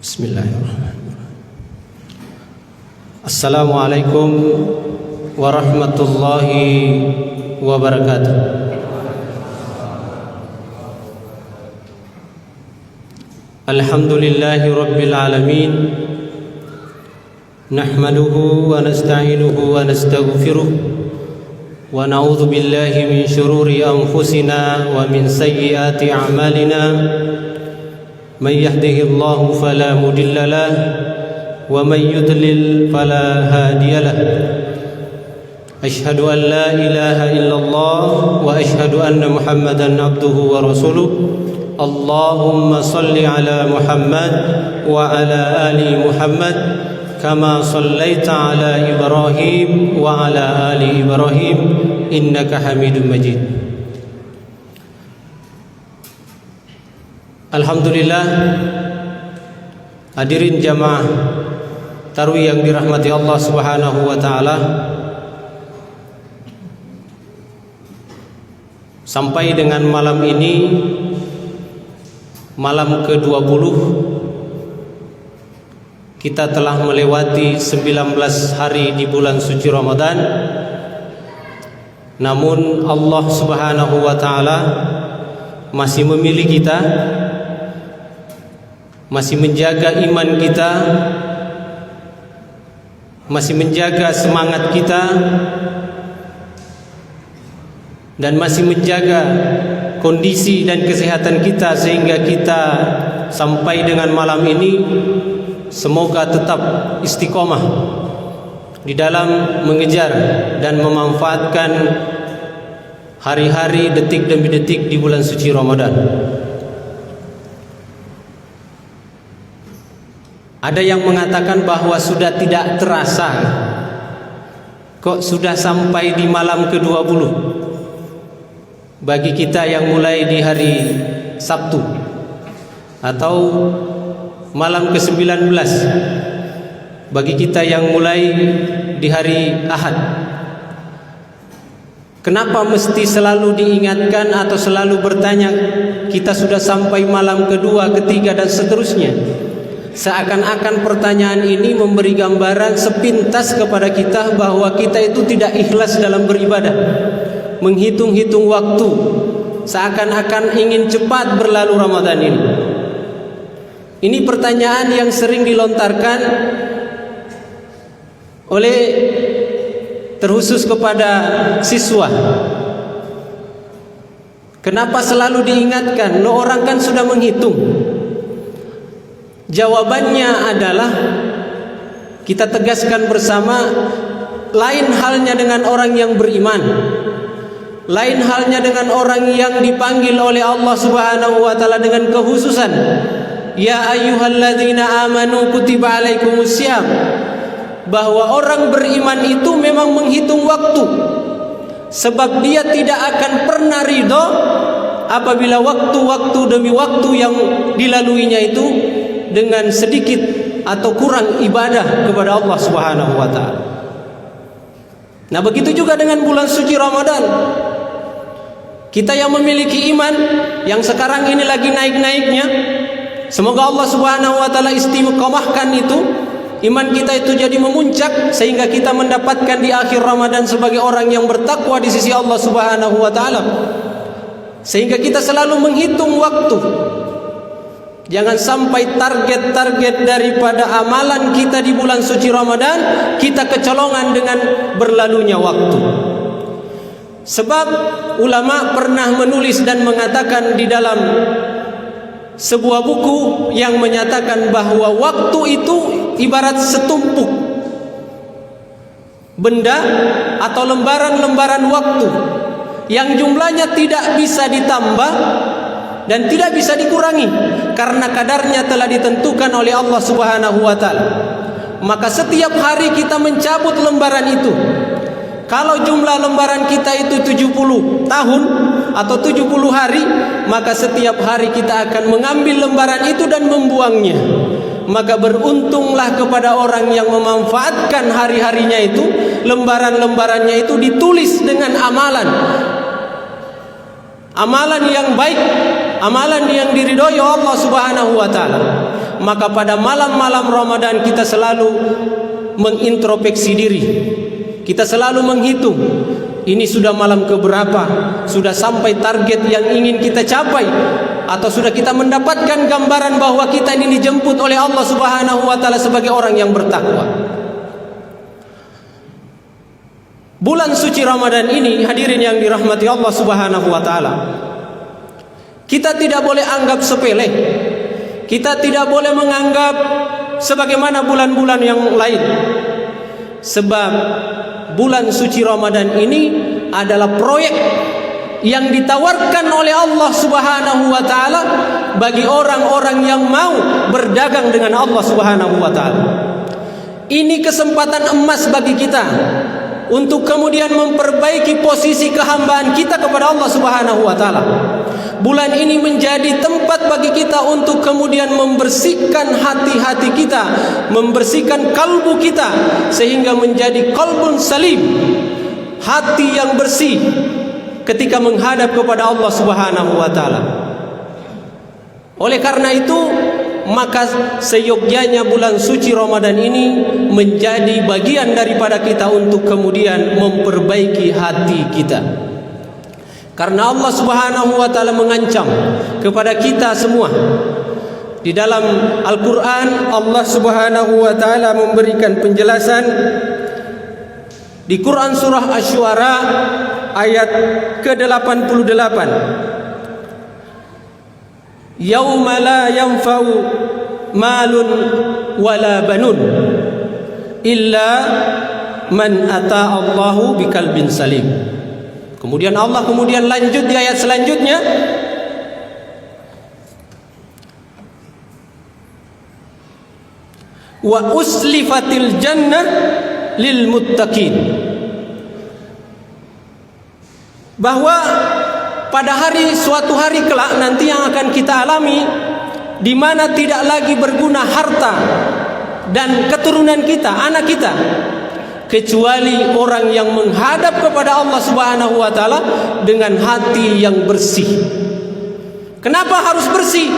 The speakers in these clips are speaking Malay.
Bismillahirrahmanirrahim. Assalamualaikum warahmatullahi wabarakatuh. Alhamdulillahi rabbil alamin. Nahmaduhu wa nasta'inuhu wa nastaghfiruh wa na'udzu billahi min shururi anfusina wa min sayyiati a'malina. من يهده الله فلا مضل له ومن يضلل فلا هادي له أشهد أن لا إله إلا الله وأشهد أن محمدا عبده ورسوله اللهم صل على محمد وعلى آل محمد كما صليت على إبراهيم وعلى آل إبراهيم إنك حميد مجيد. Alhamdulillah, hadirin jamaah tarawih yang dirahmati Allah Subhanahu wa taala. Sampai dengan malam ini, malam ke-20, kita telah melewati 19 hari di bulan suci Ramadan. Namun Allah Subhanahu wa taala masih memilih kita, masih menjaga iman kita, masih menjaga semangat kita, dan masih menjaga kondisi dan kesehatan kita sehingga kita sampai dengan malam ini semoga tetap istiqomah di dalam mengejar dan memanfaatkan hari-hari, detik demi detik di bulan suci Ramadan. Ada yang mengatakan bahwa sudah tidak terasa, kok sudah sampai di malam ke-20 bagi kita yang mulai di hari Sabtu atau malam ke-19 bagi kita yang mulai di hari Ahad. Kenapa mesti selalu diingatkan atau selalu bertanya kita sudah sampai malam kedua, ketiga dan seterusnya? Seakan-akan pertanyaan ini memberi gambaran sepintas kepada kita bahwa kita itu tidak ikhlas dalam beribadah, menghitung-hitung waktu, seakan-akan ingin cepat berlalu Ramadan ini. Ini pertanyaan yang sering dilontarkan oleh terkhusus kepada siswa. Kenapa selalu diingatkan? Lo orang kan sudah menghitung. Jawabannya adalah kita tegaskan bersama, lain halnya dengan orang yang beriman, lain halnya dengan orang yang dipanggil oleh Allah Subhanahu wa taala dengan kekhususan. Ya ayyuhalladzina amanu kutiba alaikumussyam. Bahwa orang beriman itu memang menghitung waktu, sebab dia tidak akan pernah ridho apabila waktu-waktu demi waktu yang dilaluinya itu dengan sedikit atau kurang ibadah kepada Allah Subhanahu wa taala. Nah, begitu juga dengan bulan suci Ramadan. Kita yang memiliki iman yang sekarang ini lagi naik-naiknya, semoga Allah Subhanahu wa taala istiqomahkan itu, iman kita itu jadi memuncak sehingga kita mendapatkan di akhir Ramadan sebagai orang yang bertakwa di sisi Allah Subhanahu wa taala. Sehingga kita selalu menghitung waktu. Jangan sampai target-target daripada amalan kita di bulan suci Ramadan kita kecolongan dengan berlalunya waktu. Sebab ulama pernah menulis dan mengatakan di dalam sebuah buku yang menyatakan bahwa waktu itu ibarat setumpuk benda atau lembaran-lembaran waktu yang jumlahnya tidak bisa ditambah dan tidak bisa dikurangi karena kadarnya telah ditentukan oleh Allah Subhanahu wa taala. Maka setiap hari kita mencabut lembaran itu. Kalau jumlah lembaran kita itu 70 tahun atau 70 hari, maka setiap hari kita akan mengambil lembaran itu dan membuangnya. Maka beruntunglah kepada orang yang memanfaatkan hari-harinya itu, lembaran-lembarannya itu ditulis dengan amalan. Amalan yang baik, amalan yang diridhoi Allah Subhanahu wa taala. maka pada malam-malam Ramadan kita selalu mengintrospeksi diri. Kita selalu menghitung, ini sudah malam keberapa, sudah sampai target yang ingin kita capai, atau sudah kita mendapatkan gambaran bahwa kita ini dijemput oleh Allah Subhanahu wa taala sebagai orang yang bertakwa. Bulan suci Ramadan ini, hadirin yang dirahmati Allah Subhanahu wa taala, kita tidak boleh anggap sepele. Kita tidak boleh menganggap sebagaimana bulan-bulan yang lain. Sebab bulan suci Ramadan ini adalah proyek yang ditawarkan oleh Allah Subhanahu wa taala bagi orang-orang yang mau berdagang dengan Allah Subhanahu wa taala. Ini kesempatan emas bagi kita untuk kemudian memperbaiki posisi kehambaan kita kepada Allah Subhanahu wa taala. Bulan ini menjadi tempat bagi kita untuk kemudian membersihkan hati-hati kita, membersihkan kalbu kita sehingga menjadi qalbun salim, hati yang bersih ketika menghadap kepada Allah Subhanahu wa taala. Oleh karena itu, maka seyogyanya bulan suci Ramadan ini menjadi bagian daripada kita untuk kemudian memperbaiki hati kita. Karena Allah Subhanahu wa taala mengancam kepada kita semua. Di dalam Al-Qur'an Allah Subhanahu wa taala memberikan penjelasan di Quran surah Asy-Syu'ara ayat ke-88. Yauma la yanfa'u malun wala banun illa man ata Allahu biqalbin salim. Kemudian Allah lanjut di ayat selanjutnya, wa uslifatil jannah lil muttaqin, bahwa pada suatu hari kelak nanti yang akan kita alami, di mana tidak lagi berguna harta dan keturunan kita, anak kita, kecuali orang yang menghadap kepada Allah Subhanahu wa taala dengan hati yang bersih. Kenapa harus bersih?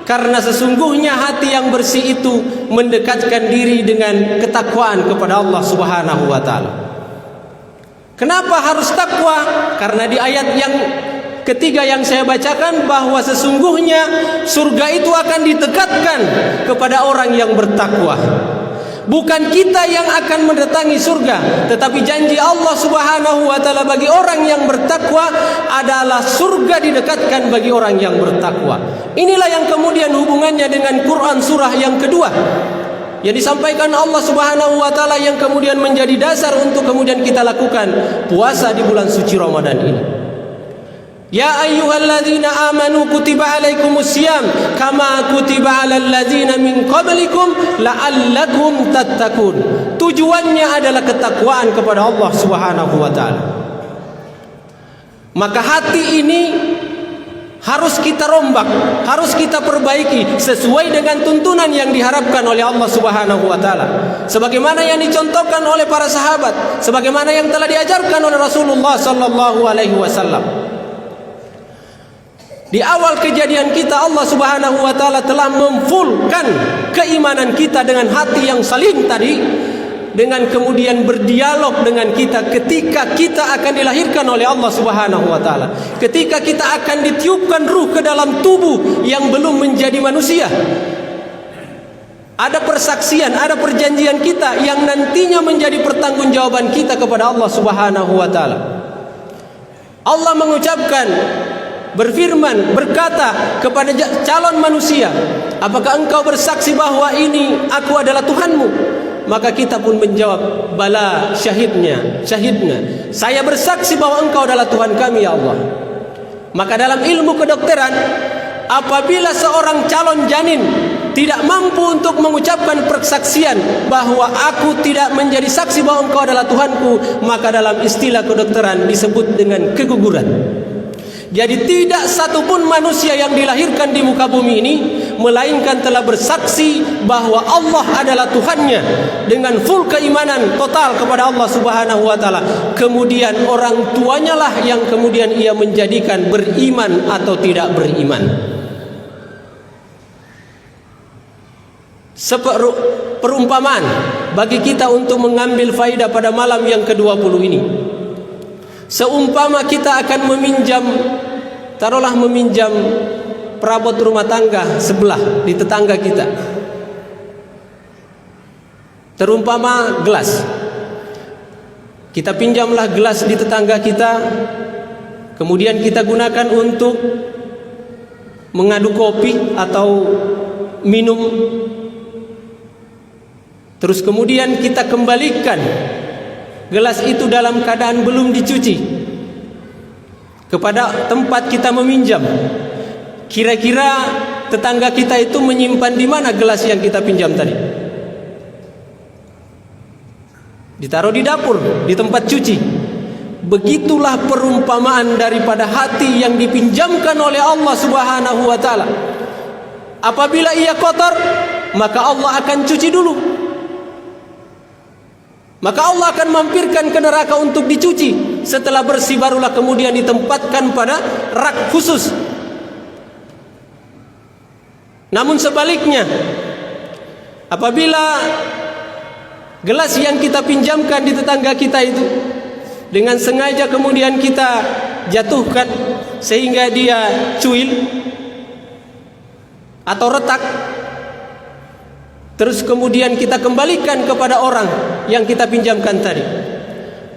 Karena sesungguhnya hati yang bersih itu mendekatkan diri dengan ketakwaan kepada Allah Subhanahu wa taala. Kenapa harus takwa? Karena di ayat yang ketiga yang saya bacakan bahwa sesungguhnya surga itu akan ditekatkan kepada orang yang bertakwa. Bukan kita yang akan mendatangi surga, tetapi janji Allah Subhanahu wa taala bagi orang yang bertakwa adalah surga didekatkan bagi orang yang bertakwa. Inilah yang kemudian hubungannya dengan Quran surah yang kedua yang disampaikan Allah Subhanahu wa taala, yang kemudian menjadi dasar untuk kemudian kita lakukan puasa di bulan suci Ramadan ini. Ya ayyuhalladzina amanu kutiba alaikumus syiyam kama kutiba alal ladzina min qablikum la'allakum tattaqun. Tujuannya adalah ketakwaan kepada Allah Subhanahu wa taala. Maka hati ini harus kita rombak, harus kita perbaiki sesuai dengan tuntunan yang diharapkan oleh Allah Subhanahu wa taala. Sebagaimana yang dicontohkan oleh para sahabat, sebagaimana yang telah diajarkan oleh Rasulullah sallallahu alaihi wasallam. Di awal kejadian kita, Allah Subhanahu wa taala telah memfullkan keimanan kita dengan hati yang salim tadi, dengan kemudian berdialog dengan kita ketika kita akan dilahirkan oleh Allah Subhanahu wa taala, ketika kita akan ditiupkan ruh ke dalam tubuh yang belum menjadi manusia. Ada persaksian, ada perjanjian kita yang nantinya menjadi pertanggungjawaban kita kepada Allah Subhanahu wa taala. Allah mengucapkan, berfirman, berkata kepada calon manusia, apakah engkau bersaksi bahwa ini aku adalah Tuhanmu? Maka kita pun menjawab, bala, syahidnya, saya bersaksi bahwa engkau adalah Tuhan kami ya Allah. Maka dalam ilmu kedokteran, apabila seorang calon janin tidak mampu untuk mengucapkan persaksian bahwa aku tidak menjadi saksi bahwa engkau adalah Tuhanku, maka dalam istilah kedokteran disebut dengan keguguran. Jadi tidak satupun manusia yang dilahirkan di muka bumi ini melainkan telah bersaksi bahwa Allah adalah Tuhannya dengan full keimanan total kepada Allah Subhanahu wa taala. Kemudian orang tuanya lah yang kemudian ia menjadikan beriman atau tidak beriman. perumpamaan bagi kita untuk mengambil faidah pada malam yang ke-20 ini. Seumpama kita akan meminjam, taruhlah meminjam perabot rumah tangga sebelah di tetangga kita. Terumpama gelas. Kita pinjamlah gelas di tetangga kita, kemudian kita gunakan untuk mengaduk kopi atau minum. Terus kemudian kita kembalikan gelas itu dalam keadaan belum dicuci kepada tempat kita meminjam. Kira-kira tetangga kita itu menyimpan di mana gelas yang kita pinjam tadi? Ditaruh di dapur, di tempat cuci. Begitulah perumpamaan daripada hati yang dipinjamkan oleh Allah Subhanahu wa taala. Apabila ia kotor, maka Allah akan cuci dulu. Maka Allah akan mampirkan ke neraka untuk dicuci. Setelah bersih barulah kemudian ditempatkan pada rak khusus. Namun sebaliknya, apabila gelas yang kita pinjamkan di tetangga kita itu dengan sengaja kemudian kita jatuhkan sehingga dia cuil atau retak, terus kemudian kita kembalikan kepada orang yang kita pinjamkan tadi,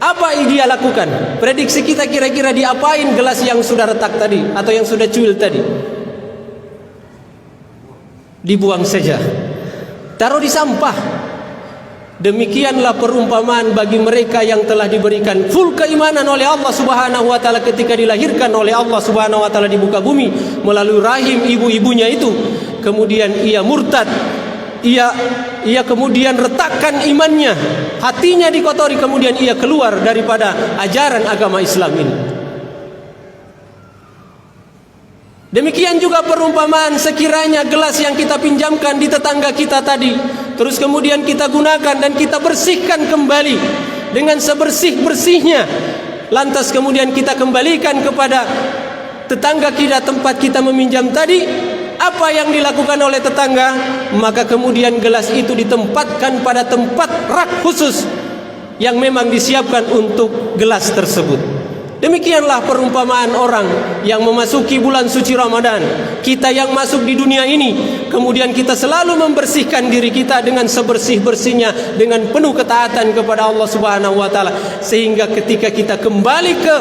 apa yang dia lakukan? Prediksi kita kira-kira diapain gelas yang sudah retak tadi atau yang sudah cuil tadi? Dibuang saja, taruh di sampah. Demikianlah perumpamaan bagi mereka yang telah diberikan full keimanan oleh Allah Subhanahu wa taala ketika dilahirkan oleh Allah Subhanahu wa taala di muka bumi melalui rahim ibu-ibunya itu. Kemudian ia murtad, ia kemudian retakkan imannya, hatinya dikotori, kemudian ia keluar daripada ajaran agama Islam ini. Demikian juga perumpamaan sekiranya gelas yang kita pinjamkan di tetangga kita tadi, terus kemudian kita gunakan dan kita bersihkan kembali dengan sebersih-bersihnya, lantas kemudian kita kembalikan kepada tetangga kita tempat kita meminjam tadi, apa yang dilakukan oleh tetangga? Maka kemudian gelas itu ditempatkan pada tempat rak khusus yang memang disiapkan untuk gelas tersebut. Demikianlah perumpamaan orang yang memasuki bulan suci Ramadan. Kita yang masuk di dunia ini, kemudian kita selalu membersihkan diri kita dengan sebersih-bersihnya, dengan penuh ketaatan kepada Allah Subhanahu wa taala, sehingga ketika kita kembali ke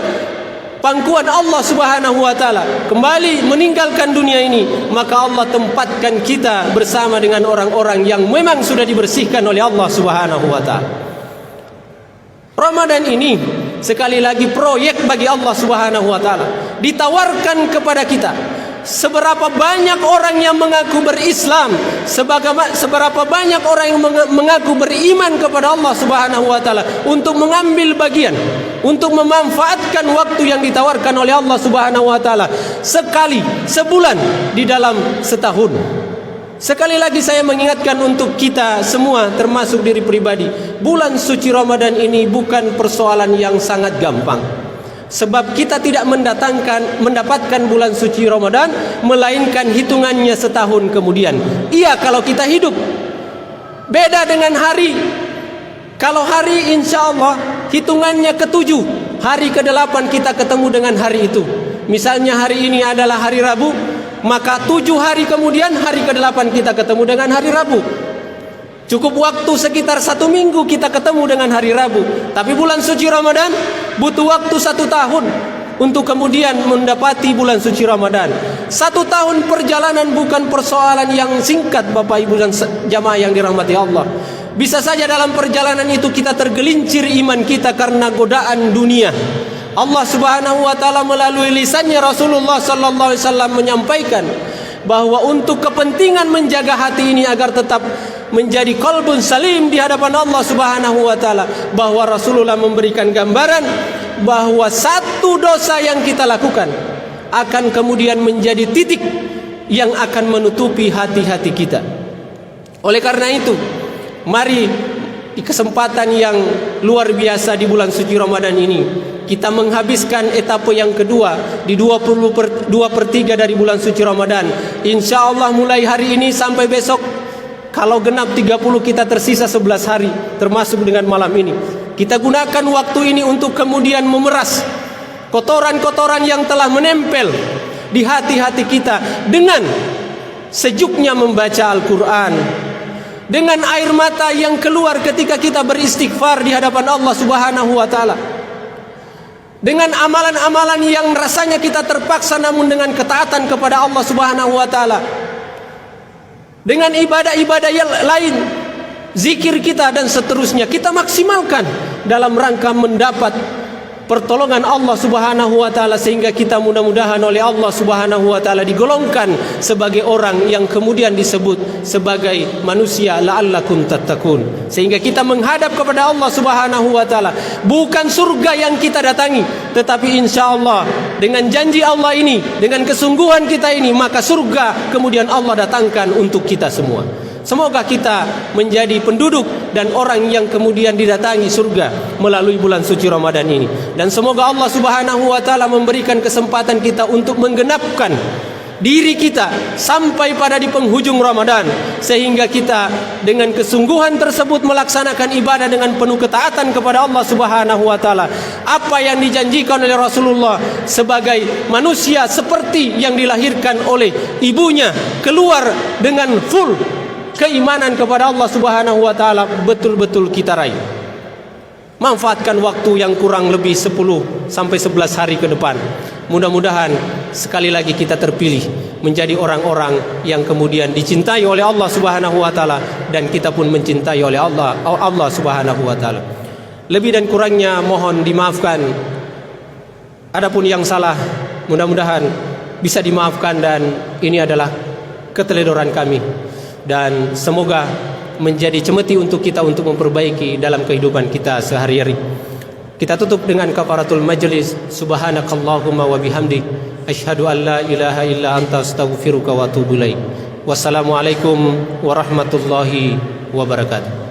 pangkuan Allah Subhanahu wa taala, kembali meninggalkan dunia ini, maka Allah tempatkan kita bersama dengan orang-orang yang memang sudah dibersihkan oleh Allah Subhanahu wa taala. Ramadan ini sekali lagi proyek bagi Allah Subhanahu wa taala. Ditawarkan kepada kita. Seberapa banyak orang yang mengaku berislam, seberapa banyak orang yang mengaku beriman kepada Allah Subhanahu wa taala untuk mengambil bagian, untuk memanfaatkan waktu yang ditawarkan oleh Allah Subhanahu wa taala sekali sebulan di dalam setahun. Sekali lagi saya mengingatkan untuk kita semua, termasuk diri pribadi, bulan suci Ramadan ini bukan persoalan yang sangat gampang. Sebab kita tidak mendapatkan bulan suci Ramadan melainkan hitungannya setahun kemudian. Iya, kalau kita hidup. Beda dengan hari. Kalau hari insya Allah hitungannya ke-7, hari ke-8 kita ketemu dengan hari itu. Misalnya hari ini adalah hari Rabu, maka 7 hari kemudian hari ke-8 kita ketemu dengan hari Rabu. Cukup waktu sekitar 1 minggu kita ketemu dengan hari Rabu. Tapi bulan suci Ramadan butuh waktu 1 tahun untuk kemudian mendapati bulan suci Ramadan. 1 tahun perjalanan bukan persoalan yang singkat, Bapak Ibu dan jamaah yang dirahmati Allah. Bisa saja dalam perjalanan itu kita tergelincir iman kita karena godaan dunia. Allah Subhanahu wa taala melalui lisannya Rasulullah sallallahu alaihi wasallam menyampaikan bahwa untuk kepentingan menjaga hati ini agar tetap menjadi qalbun salim di hadapan Allah Subhanahu wa taala, bahwa Rasulullah memberikan gambaran bahwa satu dosa yang kita lakukan akan kemudian menjadi titik yang akan menutupi hati-hati kita. Oleh karena itu, mari di kesempatan yang luar biasa di bulan suci Ramadan ini, kita menghabiskan etape yang kedua di 2/3 dari bulan suci Ramadan. Insya Allah mulai hari ini sampai besok Kalau genap 30 kita tersisa 11 hari termasuk dengan malam ini. Kita gunakan waktu ini untuk kemudian memeras kotoran-kotoran yang telah menempel di hati-hati kita dengan sejuknya membaca Al-Quran, dengan air mata yang keluar ketika kita beristighfar di hadapan Allah Subhanahu wa taala, dengan amalan-amalan yang rasanya kita terpaksa namun dengan ketaatan kepada Allah Subhanahu wa taala, dengan ibadah-ibadah yang lain, zikir kita dan seterusnya, kita maksimalkan dalam rangka mendapat pertolongan Allah Subhanahu wa taala, sehingga kita mudah-mudahan oleh Allah Subhanahu wa taala digolongkan sebagai orang yang kemudian disebut sebagai manusia la'allakum tattaqun, sehingga kita menghadap kepada Allah Subhanahu wa taala. Bukan surga yang kita datangi, tetapi insyaallah dengan janji Allah ini, dengan kesungguhan kita ini, maka surga kemudian Allah datangkan untuk kita semua. Semoga kita menjadi penduduk dan orang yang kemudian didatangi surga melalui bulan suci Ramadan ini. Dan semoga Allah Subhanahu wa taala memberikan kesempatan kita untuk menggenapkan diri kita sampai pada di penghujung Ramadan, sehingga kita dengan kesungguhan tersebut melaksanakan ibadah dengan penuh ketaatan kepada Allah Subhanahu wa taala. Apa yang dijanjikan oleh Rasulullah sebagai manusia seperti yang dilahirkan oleh ibunya, keluar dengan full keimanan kepada Allah Subhanahu wa taala, betul-betul kita raih. Manfaatkan waktu yang kurang lebih 10 sampai 11 hari ke depan. Mudah-mudahan sekali lagi kita terpilih menjadi orang-orang yang kemudian dicintai oleh Allah Subhanahu wa taala, dan kita pun mencintai oleh Allah Subhanahu wa taala. Lebih dan kurangnya mohon dimaafkan. Adapun yang salah mudah-mudahan bisa dimaafkan, dan ini adalah keteledoran kami. Dan semoga menjadi cemeti untuk kita untuk memperbaiki dalam kehidupan kita sehari-hari. Kita tutup dengan kafaratul majlis. Subhanakallahumma wa bihamdik, asyhadu an la ilaha illa anta, astaghfiruka wa atubu ilaik. Wassalamualaikum warahmatullahi wabarakatuh.